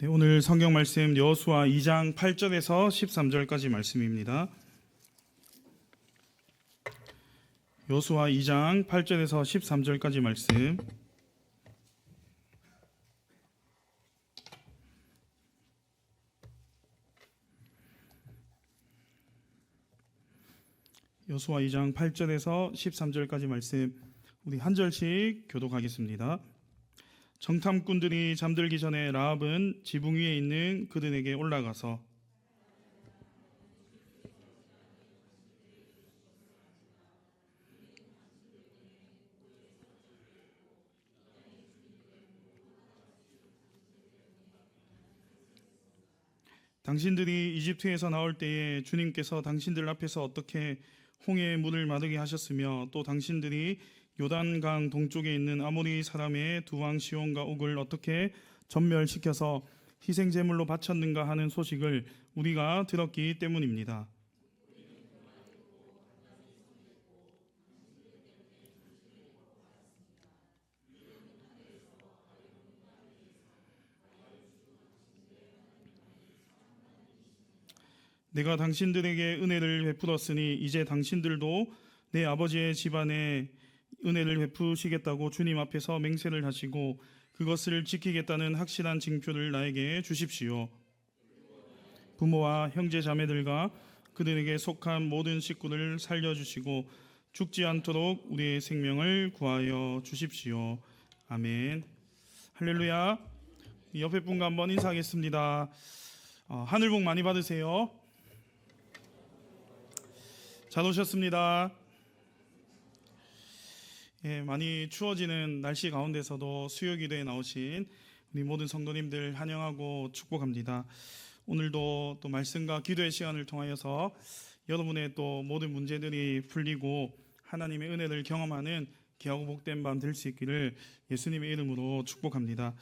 네, 오늘 성경 말씀 여호수아 2장 8절에서 13절까지 말씀입니다. 여호수아 2장 8절에서 13절까지 말씀. 여호수아 2장 8절에서 13절까지 말씀 우리 한 절씩 교독하겠습니다. 정탐꾼들이 잠들기 전에 라합은 지붕 위에 있는 그들에게 올라가서 당신들이 이집트에서 나올 때에 주님께서 당신들 앞에서 어떻게 홍해의 물을 마르게 하셨으며 또 당신들이 요단강 동쪽에 있는 아모리 사람의 두 왕 시온과 옥을 어떻게 전멸시켜서 희생 제물로 바쳤는가 하는 소식을 우리가 들었기 때문입니다. 내가 당신들에게 은혜를 베풀었으니 이제 당신들도 내 아버지의 집안에 은혜를 베푸시겠다고 주님 앞에서 맹세를 하시고 그것을 지키겠다는 확실한 징표를 나에게 주십시오. 부모와 형제 자매들과 그들에게 속한 모든 식구를 살려주시고 죽지 않도록 우리의 생명을 구하여 주십시오. 아멘. 할렐루야. 옆에 분과 한번 인사하겠습니다. 하늘 복 많이 받으세요. 잘 오셨습니다. 많이 추워지는 날씨 가운데서도 수요기도에 나오신 우리 모든 성도님들 환영하고 축복합니다. 오늘도 또 말씀과 기도의 시간을 통하여서 여러분의 또 모든 문제들이 풀리고 하나님의 은혜를 경험하는 귀하고 복된 밤 될 수 있기를 예수님의 이름으로 축복합니다.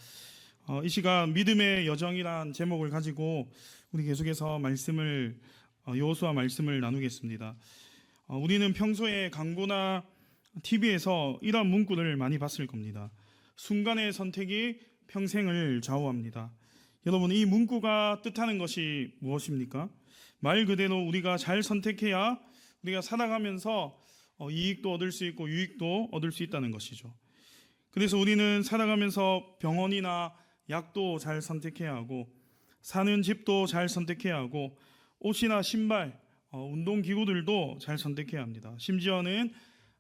이 시간 믿음의 여정이란 제목을 가지고 우리 계속해서 말씀을 여호수아 말씀을 나누겠습니다. 우리는 평소에 광고나 TV에서 이런 문구를 많이 봤을 겁니다. 순간의 선택이 평생을 좌우합니다. 여러분, 이 문구가 뜻하는 것이 무엇입니까? 말 그대로 우리가 잘 선택해야 우리가 살아가면서 이익도 얻을 수 있고 유익도 얻을 수 있다는 것이죠. 그래서 우리는 살아가면서 병원이나 약도 잘 선택해야 하고 사는 집도 잘 선택해야 하고 옷이나 신발, 운동기구들도 잘 선택해야 합니다. 심지어는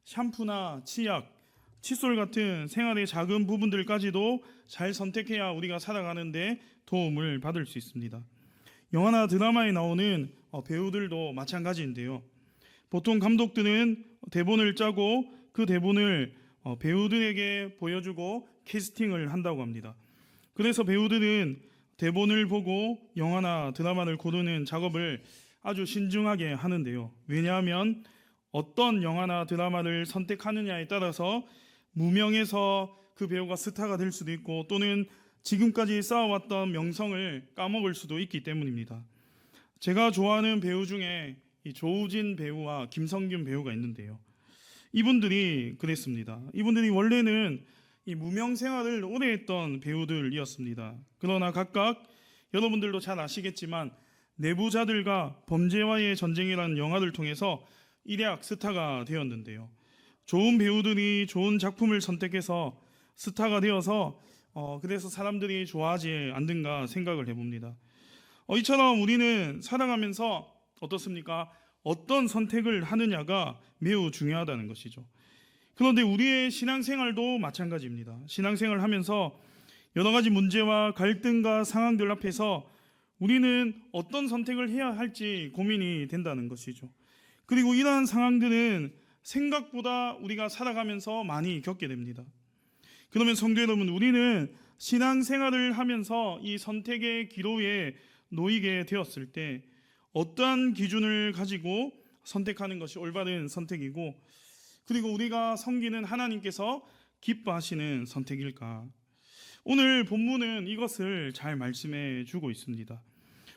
샴푸나 치약, 칫솔 같은 생활의 작은 부분들까지도 잘 선택해야 우리가 살아가는데 도움을 받을 수 있습니다. 영화나 드라마에 나오는 배우들도 마찬가지인데요. 보통 감독들은 대본을 짜고 그 대본을 배우들에게 보여주고 캐스팅을 한다고 합니다. 그래서 배우들은 대본을 보고 영화나 드라마를 고르는 작업을 아주 신중하게 하는데요. 왜냐하면 어떤 영화나 드라마를 선택하느냐에 따라서 무명에서 그 배우가 스타가 될 수도 있고 또는 지금까지 쌓아왔던 명성을 까먹을 수도 있기 때문입니다. 제가 좋아하는 배우 중에 이 조우진 배우와 김성균 배우가 있는데요. 이분들이 그랬습니다. 이분들이 원래는 이 무명 생활을 오래 했던 배우들이었습니다. 그러나 각각 여러분들도 잘 아시겠지만 내부자들과 범죄와의 전쟁이라는 영화를 통해서 일약 스타가 되었는데요. 좋은 배우들이 좋은 작품을 선택해서 스타가 되어서 그래서 사람들이 좋아하지 않는가 생각을 해봅니다. 이처럼 우리는 살아가면서 어떻습니까? 어떤 선택을 하느냐가 매우 중요하다는 것이죠. 그런데 우리의 신앙생활도 마찬가지입니다. 신앙생활을 하면서 여러 가지 문제와 갈등과 상황들 앞에서 우리는 어떤 선택을 해야 할지 고민이 된다는 것이죠. 그리고 이러한 상황들은 생각보다 우리가 살아가면서 많이 겪게 됩니다. 그러면 성도 여러분, 우리는 신앙생활을 하면서 이 선택의 기로에 놓이게 되었을 때 어떠한 기준을 가지고 선택하는 것이 올바른 선택이고 그리고 우리가 섬기는 하나님께서 기뻐하시는 선택일까? 오늘 본문은 이것을 잘 말씀해 주고 있습니다.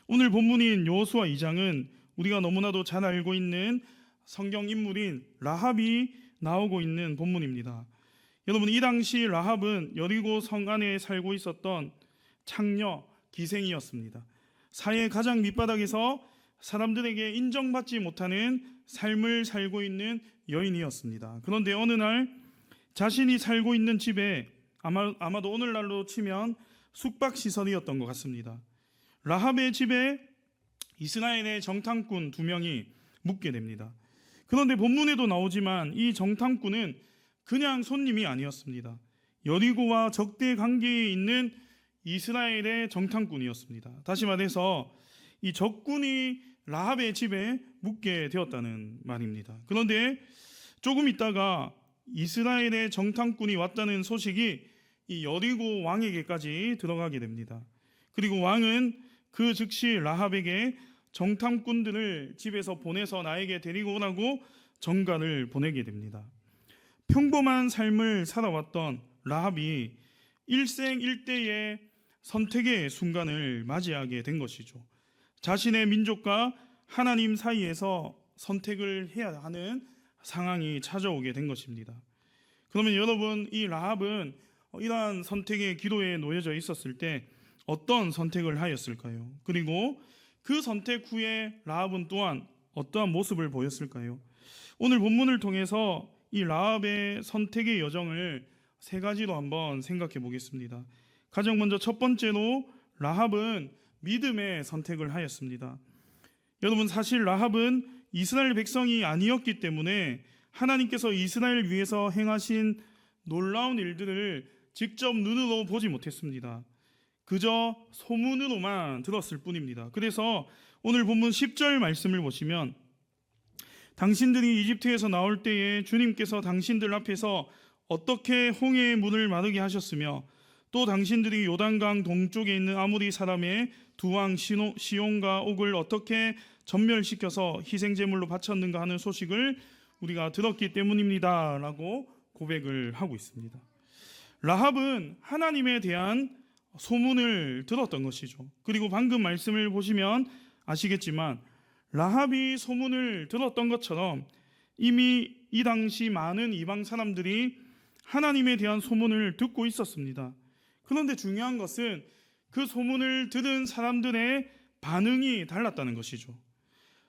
오늘 본문인 여호수아 2장은 우리가 너무나도 잘 알고 있는 성경 인물인 라합이 나오고 있는 본문입니다. 여러분, 이 당시 라합은 여리고 성 안에 살고 있었던 창녀, 기생이었습니다. 사회 가장 밑바닥에서 사람들에게 인정받지 못하는 삶을 살고 있는 여인이었습니다. 그런데 어느 날 자신이 살고 있는 집에 아마도 오늘날로 치면 숙박시설이었던 것 같습니다. 라합의 집에 이스라엘의 정탐꾼 2명이 묵게 됩니다. 그런데 본문에도 나오지만 이 정탐꾼은 그냥 손님이 아니었습니다. 여리고와 적대 관계에 있는 이스라엘의 정탐꾼이었습니다. 다시 말해서 이 적군이 라합의 집에 묵게 되었다는 말입니다. 그런데 조금 있다가 이스라엘의 정탐꾼이 왔다는 소식이 이 여리고 왕에게까지 들어가게 됩니다. 그리고 왕은 그 즉시 라합에게 정탐꾼들을 집에서 보내서 나에게 데리고 오라고 전가를 보내게 됩니다. 평범한 삶을 살아왔던 라합이 일생일대의 선택의 순간을 맞이하게 된 것이죠. 자신의 민족과 하나님 사이에서 선택을 해야 하는 상황이 찾아오게 된 것입니다. 그러면 여러분, 이 라합은 이러한 선택의 기로에 놓여져 있었을 때 어떤 선택을 하였을까요? 그리고 그 선택 후에 라합은 또한 어떠한 모습을 보였을까요? 오늘 본문을 통해서 이 라합의 선택의 여정을 3가지로 한번 생각해 보겠습니다. 가장 먼저 첫 번째로 라합은 믿음의 선택을 하였습니다. 여러분, 사실 라합은 이스라엘 백성이 아니었기 때문에 하나님께서 이스라엘을 위해서 행하신 놀라운 일들을 직접 눈으로 보지 못했습니다. 그저 소문으로만 들었을 뿐입니다. 그래서 오늘 본문 10절 말씀을 보시면 당신들이 이집트에서 나올 때에 주님께서 당신들 앞에서 어떻게 홍해의 물을 마르게 하셨으며 또 당신들이 요단강 동쪽에 있는 아모리 사람의 두 왕 시온과 옥을 어떻게 전멸시켜서 희생제물로 바쳤는가 하는 소식을 우리가 들었기 때문입니다 라고 고백을 하고 있습니다. 라합은 하나님에 대한 소문을 들었던 것이죠. 그리고 방금 말씀을 보시면 아시겠지만 라합이 소문을 들었던 것처럼 이미 이 당시 많은 이방 사람들이 하나님에 대한 소문을 듣고 있었습니다. 그런데 중요한 것은 그 소문을 들은 사람들의 반응이 달랐다는 것이죠.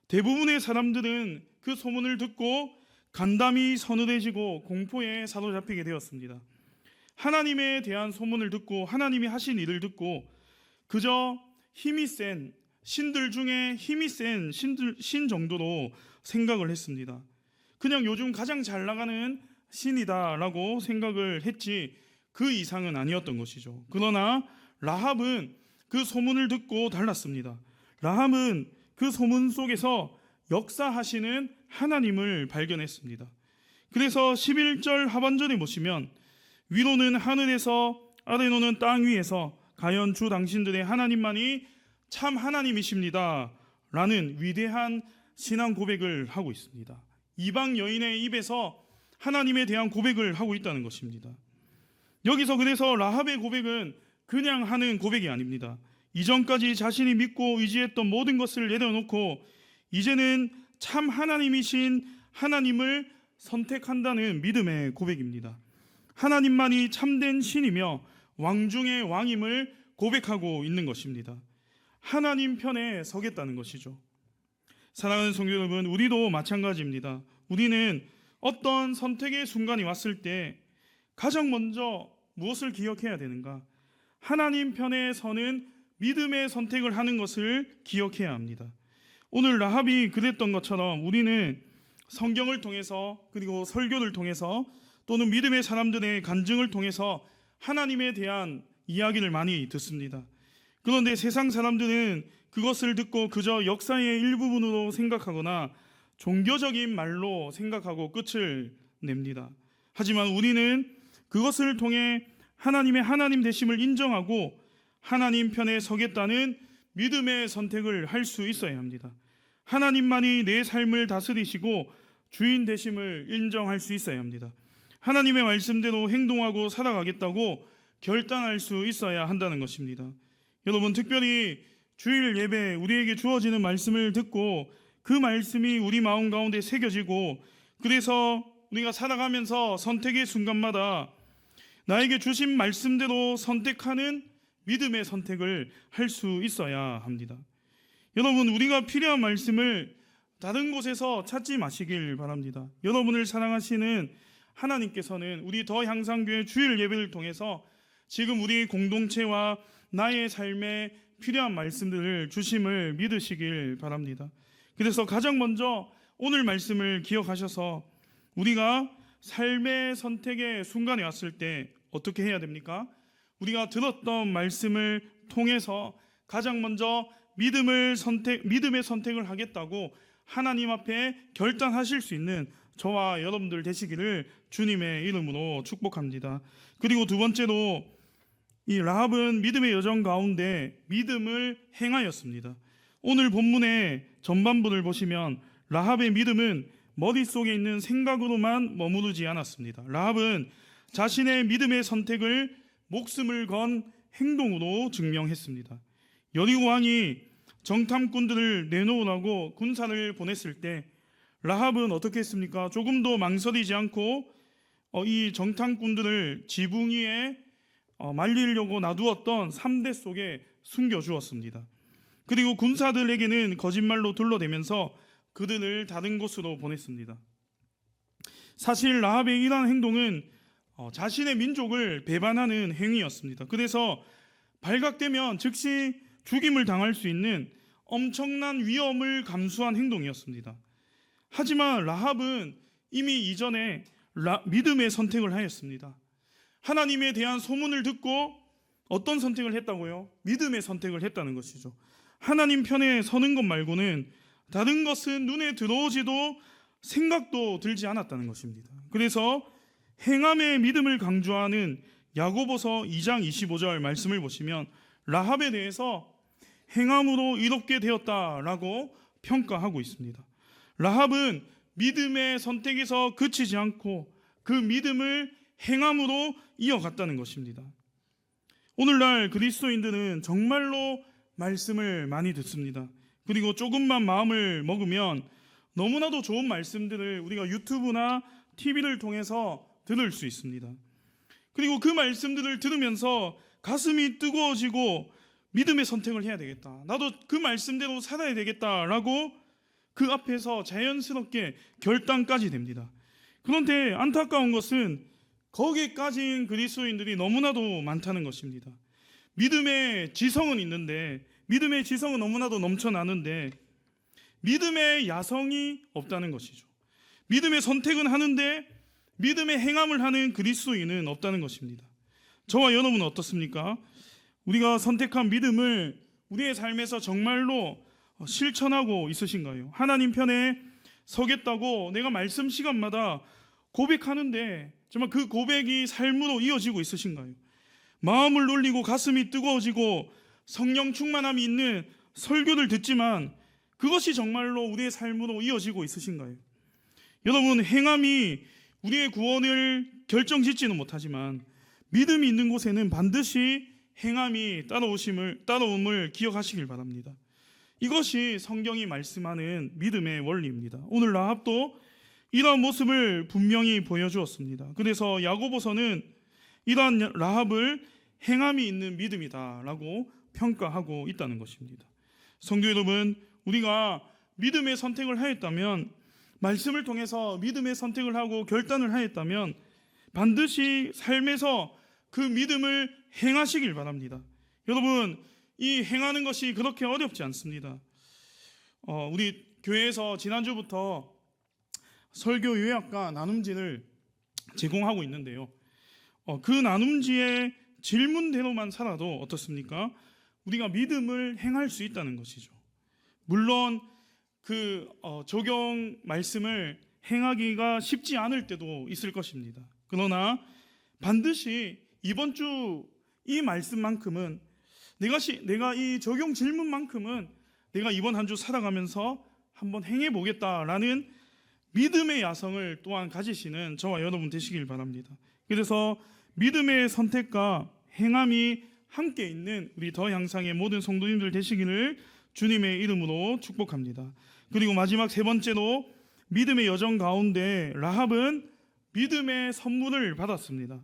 대부분의 사람들은 그 소문을 듣고 간담이 서늘해지고 공포에 사로잡히게 되었습니다. 하나님에 대한 소문을 듣고 하나님이 하신 일을 듣고 그저 힘이 센 신들 중에 힘이 센 신 정도로 생각을 했습니다. 그냥 요즘 가장 잘 나가는 신이다라고 생각을 했지 그 이상은 아니었던 것이죠. 그러나 라합은 그 소문을 듣고 달랐습니다. 라합은 그 소문 속에서 역사하시는 하나님을 발견했습니다. 그래서 11절 하반절에 보시면 위로는 하늘에서 아래로는 땅 위에서 가연 주 당신들의 하나님만이 참 하나님이십니다 라는 위대한 신앙 고백을 하고 있습니다. 이방 여인의 입에서 하나님에 대한 고백을 하고 있다는 것입니다. 여기서 그래서 라합의 고백은 그냥 하는 고백이 아닙니다. 이전까지 자신이 믿고 의지했던 모든 것을 내려놓고 이제는 참 하나님이신 하나님을 선택한다는 믿음의 고백입니다. 하나님만이 참된 신이며 왕 중의 왕임을 고백하고 있는 것입니다. 하나님 편에 서겠다는 것이죠. 사랑하는 성도 여러분, 우리도 마찬가지입니다. 우리는 어떤 선택의 순간이 왔을 때 가장 먼저 무엇을 기억해야 되는가? 하나님 편에 서는 믿음의 선택을 하는 것을 기억해야 합니다. 오늘 라합이 그랬던 것처럼 우리는 성경을 통해서 그리고 설교를 통해서 또는 믿음의 사람들의 간증을 통해서 하나님에 대한 이야기를 많이 듣습니다. 그런데 세상 사람들은 그것을 듣고 그저 역사의 일부분으로 생각하거나 종교적인 말로 생각하고 끝을 냅니다. 하지만 우리는 그것을 통해 하나님의 하나님 되심을 인정하고 하나님 편에 서겠다는 믿음의 선택을 할 수 있어야 합니다. 하나님만이 내 삶을 다스리시고 주인 되심을 인정할 수 있어야 합니다. 하나님의 말씀대로 행동하고 살아가겠다고 결단할 수 있어야 한다는 것입니다. 여러분, 특별히 주일 예배 우리에게 주어지는 말씀을 듣고 그 말씀이 우리 마음 가운데 새겨지고 그래서 우리가 살아가면서 선택의 순간마다 나에게 주신 말씀대로 선택하는 믿음의 선택을 할 수 있어야 합니다. 여러분, 우리가 필요한 말씀을 다른 곳에서 찾지 마시길 바랍니다. 여러분을 사랑하시는 하나님께서는 우리 더 향상교회 주일 예배를 통해서 지금 우리 공동체와 나의 삶에 필요한 말씀들을 주심을 믿으시길 바랍니다. 그래서 가장 먼저 오늘 말씀을 기억하셔서 우리가 삶의 선택의 순간에 왔을 때 어떻게 해야 됩니까? 우리가 들었던 말씀을 통해서 가장 먼저 믿음의 선택을 하겠다고 하나님 앞에 결단하실 수 있는 저와 여러분들 되시기를 주님의 이름으로 축복합니다. 그리고 두 번째로 이 라합은 믿음의 여정 가운데 믿음을 행하였습니다. 오늘 본문의 전반부를 보시면 라합의 믿음은 머릿속에 있는 생각으로만 머무르지 않았습니다. 라합은 자신의 믿음의 선택을 목숨을 건 행동으로 증명했습니다. 여리고 왕이 정탐꾼들을 내놓으라고 군사를 보냈을 때 라합은 어떻게 했습니까? 조금도 망설이지 않고 이 정탐꾼들을 지붕 위에 말리려고 놔두었던 3대 속에 숨겨주었습니다. 그리고 군사들에게는 거짓말로 둘러대면서 그들을 다른 곳으로 보냈습니다. 사실 라합의 이러한 행동은 자신의 민족을 배반하는 행위였습니다. 그래서 발각되면 즉시 죽임을 당할 수 있는 엄청난 위험을 감수한 행동이었습니다. 하지만 라합은 이미 이전에 믿음의 선택을 하였습니다. 하나님에 대한 소문을 듣고 어떤 선택을 했다고요? 믿음의 선택을 했다는 것이죠. 하나님 편에 서는 것 말고는 다른 것은 눈에 들어오지도 생각도 들지 않았다는 것입니다. 그래서 행함의 믿음을 강조하는 야고보서 2장 25절 말씀을 보시면 라합에 대해서 행함으로 이롭게 되었다라고 평가하고 있습니다. 라합은 믿음의 선택에서 그치지 않고 그 믿음을 행함으로 이어갔다는 것입니다. 오늘날 그리스도인들은 정말로 말씀을 많이 듣습니다. 그리고 조금만 마음을 먹으면 너무나도 좋은 말씀들을 우리가 유튜브나 TV를 통해서 들을 수 있습니다. 그리고 그 말씀들을 들으면서 가슴이 뜨거워지고 믿음의 선택을 해야 되겠다. 나도 그 말씀대로 살아야 되겠다라고 그 앞에서 자연스럽게 결단까지 됩니다. 그런데 안타까운 것은 거기까지인 그리스도인들이 너무나도 많다는 것입니다. 믿음의 지성은 있는데, 믿음의 지성은 너무나도 넘쳐나는데 믿음의 야성이 없다는 것이죠. 믿음의 선택은 하는데 믿음의 행함을 하는 그리스도인은 없다는 것입니다. 저와 여러분은 어떻습니까? 우리가 선택한 믿음을 우리의 삶에서 정말로 실천하고 있으신가요? 하나님 편에 서겠다고 내가 말씀 시간마다 고백하는데 정말 그 고백이 삶으로 이어지고 있으신가요? 마음을 놀리고 가슴이 뜨거워지고 성령 충만함이 있는 설교를 듣지만 그것이 정말로 우리의 삶으로 이어지고 있으신가요? 여러분, 행함이 우리의 구원을 결정짓지는 못하지만 믿음이 있는 곳에는 반드시 행함이 따라옴을 기억하시길 바랍니다. 이것이 성경이 말씀하는 믿음의 원리입니다. 오늘 라합도 이러한 모습을 분명히 보여주었습니다. 그래서 야고보서는 이러한 라합을 행함이 있는 믿음이다라고 평가하고 있다는 것입니다. 성도 여러분, 우리가 믿음의 선택을 하였다면, 말씀을 통해서 믿음의 선택을 하고 결단을 하였다면 반드시 삶에서 그 믿음을 행하시길 바랍니다. 여러분, 이 행하는 것이 그렇게 어렵지 않습니다. 우리 교회에서 지난주부터 설교 요약과 나눔지를 제공하고 있는데요. 그 나눔지의 질문대로만 살아도 어떻습니까? 우리가 믿음을 행할 수 있다는 것이죠. 물론 그 적용 말씀을 행하기가 쉽지 않을 때도 있을 것입니다. 그러나 반드시 이번 주 이 말씀만큼은 내가 이 적용 질문만큼은 내가 이번 한 주 살아가면서 한번 행해보겠다라는 믿음의 야성을 또한 가지시는 저와 여러분 되시길 바랍니다. 그래서 믿음의 선택과 행함이 함께 있는 우리 더 향상의 모든 성도님들 되시기를 주님의 이름으로 축복합니다. 그리고 마지막 세 번째로 믿음의 여정 가운데 라합은 믿음의 선물을 받았습니다.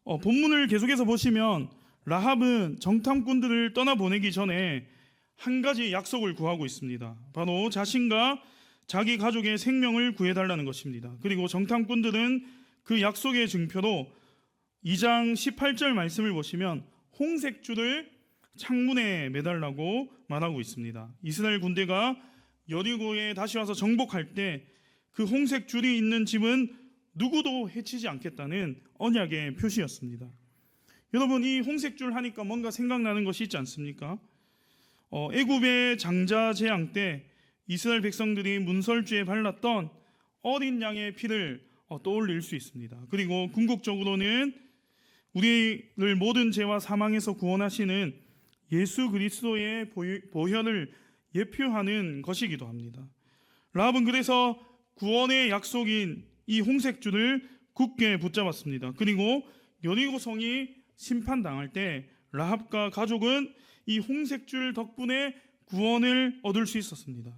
본문을 계속해서 보시면 라합은 정탐꾼들을 떠나보내기 전에 한 가지 약속을 구하고 있습니다. 바로 자신과 자기 가족의 생명을 구해달라는 것입니다. 그리고 정탐꾼들은 그 약속의 증표로 2장 18절 말씀을 보시면 홍색줄을 창문에 매달라고 말하고 있습니다. 이스라엘 군대가 여리고에 다시 와서 정복할 때 그 홍색줄이 있는 집은 누구도 해치지 않겠다는 언약의 표시였습니다. 여러분, 이 홍색줄 하니까 뭔가 생각나는 것이 있지 않습니까? 애굽의 장자 재앙 때 이스라엘 백성들이 문설주에 발랐던 어린 양의 피를 떠올릴 수 있습니다. 그리고 궁극적으로는 우리를 모든 죄와 사망에서 구원하시는 예수 그리스도의 보혈을 예표하는 것이기도 합니다. 라합은 그래서 구원의 약속인 이 홍색줄을 굳게 붙잡았습니다. 그리고 여리고 성이 심판당할 때 라합과 가족은 이 홍색줄 덕분에 구원을 얻을 수 있었습니다.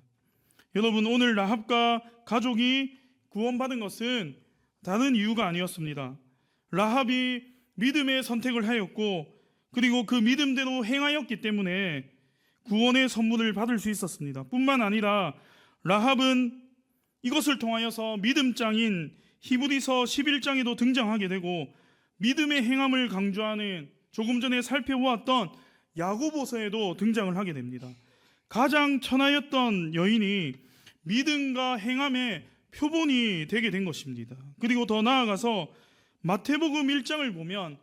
여러분, 오늘 라합과 가족이 구원받은 것은 다른 이유가 아니었습니다. 라합이 믿음의 선택을 하였고 그리고 그 믿음대로 행하였기 때문에 구원의 선물을 받을 수 있었습니다. 뿐만 아니라 라합은 이것을 통하여서 믿음장인 히브리서 11장에도 등장하게 되고 믿음의 행함을 강조하는 조금 전에 살펴보았던 야고보서에도 등장을 하게 됩니다. 가장 천하였던 여인이 믿음과 행함의 표본이 되게 된 것입니다. 그리고 더 나아가서 마태복음 1장을 보면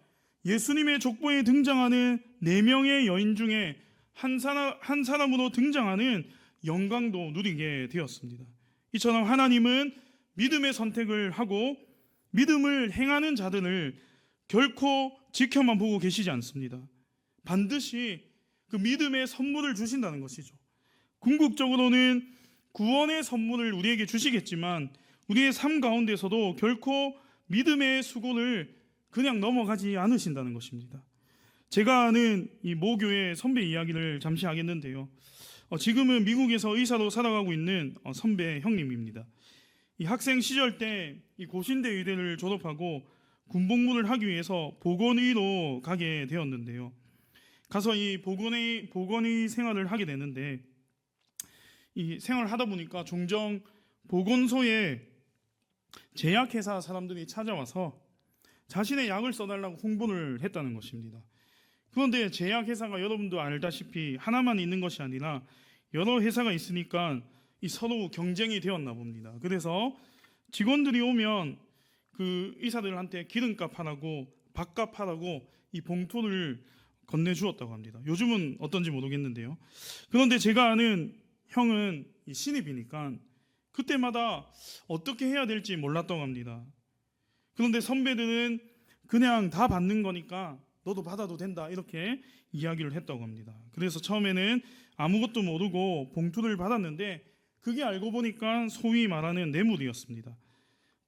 예수님의 족보에 등장하는 4명의 여인 중에 한 사람으로 등장하는 영광도 누리게 되었습니다. 이처럼 하나님은 믿음의 선택을 하고 믿음을 행하는 자들을 결코 지켜만 보고 계시지 않습니다. 반드시 그 믿음의 선물을 주신다는 것이죠. 궁극적으로는 구원의 선물을 우리에게 주시겠지만 우리의 삶 가운데서도 결코 믿음의 수고를 그냥 넘어가지 않으신다는 것입니다. 제가 아는 이 모교의 선배 이야기를 잠시 하겠는데요. 지금은 미국에서 의사로 살아가고 있는 선배 형님입니다. 이 학생 시절 때 이 고신대 의대를 졸업하고 군복무를 하기 위해서 보건의로 가게 되었는데요. 가서 이 보건의 생활을 하게 되는데 이 생활을 하다 보니까 종종 보건소에 제약회사 사람들이 찾아와서 자신의 약을 써달라고 홍보를 했다는 것입니다. 그런데 제약회사가 여러분도 알다시피 하나만 있는 것이 아니라 여러 회사가 있으니까 이 서로 경쟁이 되었나 봅니다. 그래서 직원들이 오면 그 의사들한테 기름값 하라고 밥값 하라고 이 봉투를 건네주었다고 합니다. 요즘은 어떤지 모르겠는데요. 그런데 제가 아는 형은 이 신입이니까 그때마다 어떻게 해야 될지 몰랐다고 합니다. 그런데 선배들은 그냥 다 받는 거니까 너도 받아도 된다 이렇게 이야기를 했다고 합니다. 그래서 처음에는 아무것도 모르고 봉투를 받았는데 그게 알고 보니까 소위 말하는 뇌물이었습니다.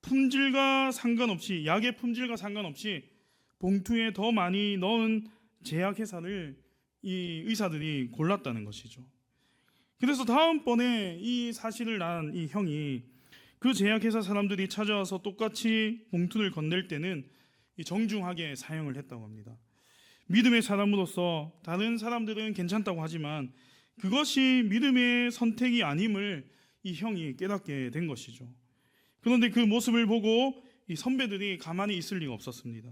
품질과 상관없이 약의 품질과 상관없이 봉투에 더 많이 넣은 제약회사를 이 의사들이 골랐다는 것이죠. 그래서 다음번에 이 사실을 안 이 형이 그 제약회사 사람들이 찾아와서 똑같이 봉투를 건넬 때는 정중하게 사용을 했다고 합니다. 믿음의 사람으로서 다른 사람들은 괜찮다고 하지만 그것이 믿음의 선택이 아님을 이 형이 깨닫게 된 것이죠. 그런데 그 모습을 보고 이 선배들이 가만히 있을 리가 없었습니다.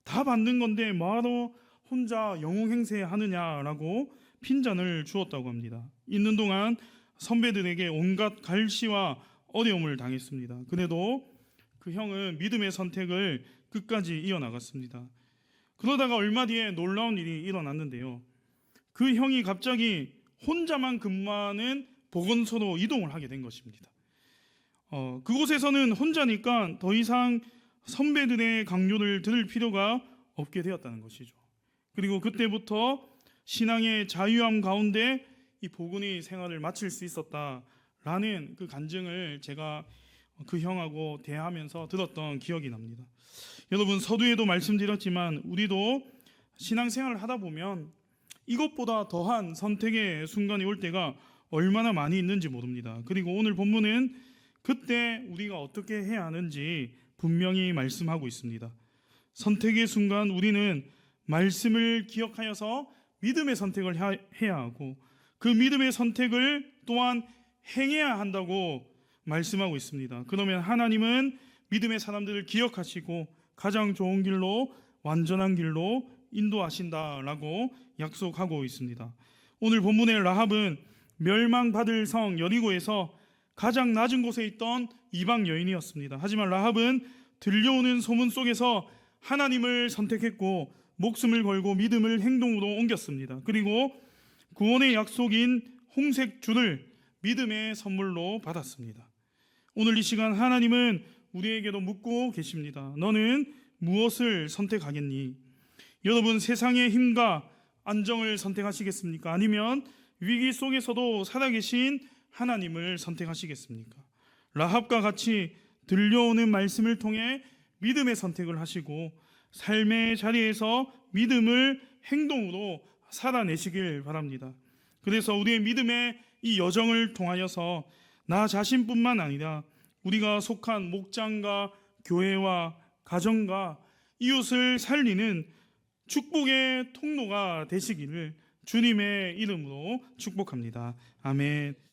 다 받는 건데 뭐하러 혼자 영웅행세하느냐라고 핀잔을 주었다고 합니다. 있는 동안 선배들에게 온갖 갈시와 어려움을 당했습니다. 그래도 그 형은 믿음의 선택을 끝까지 이어나갔습니다. 그러다가 얼마 뒤에 놀라운 일이 일어났는데요. 그 형이 갑자기 혼자만 근무하는 보건소로 이동을 하게 된 것입니다. 그곳에서는 혼자니까 더 이상 선배들의 강요를 들을 필요가 없게 되었다는 것이죠. 그리고 그때부터 신앙의 자유함 가운데 이 보건의 생활을 마칠 수 있었다라는 그 간증을 제가 그 형하고 대화하면서 들었던 기억이 납니다. 여러분, 서두에도 말씀드렸지만 우리도 신앙생활을 하다 보면 이것보다 더한 선택의 순간이 올 때가 얼마나 많이 있는지 모릅니다. 그리고 오늘 본문은 그때 우리가 어떻게 해야 하는지 분명히 말씀하고 있습니다. 선택의 순간 우리는 말씀을 기억하여서 믿음의 선택을 해야 하고 그 믿음의 선택을 또한 행해야 한다고 말씀하고 있습니다. 그러면 하나님은 믿음의 사람들을 기억하시고 가장 좋은 길로, 완전한 길로 인도하신다라고 약속하고 있습니다. 오늘 본문의 라합은 멸망받을 성 여리고에서 가장 낮은 곳에 있던 이방 여인이었습니다. 하지만 라합은 들려오는 소문 속에서 하나님을 선택했고 목숨을 걸고 믿음을 행동으로 옮겼습니다. 그리고 구원의 약속인 홍색줄을 믿음의 선물로 받았습니다. 오늘 이 시간 하나님은 우리에게도 묻고 계십니다. 너는 무엇을 선택하겠니? 여러분, 세상의 힘과 안정을 선택하시겠습니까? 아니면 위기 속에서도 살아계신 하나님을 선택하시겠습니까? 라합과 같이 들려오는 말씀을 통해 믿음의 선택을 하시고 삶의 자리에서 믿음을 행동으로 살아내시길 바랍니다. 그래서 우리의 믿음의 이 여정을 통하여서 나 자신뿐만 아니라 우리가 속한 목장과 교회와 가정과 이웃을 살리는 축복의 통로가 되시기를 주님의 이름으로 축복합니다. 아멘.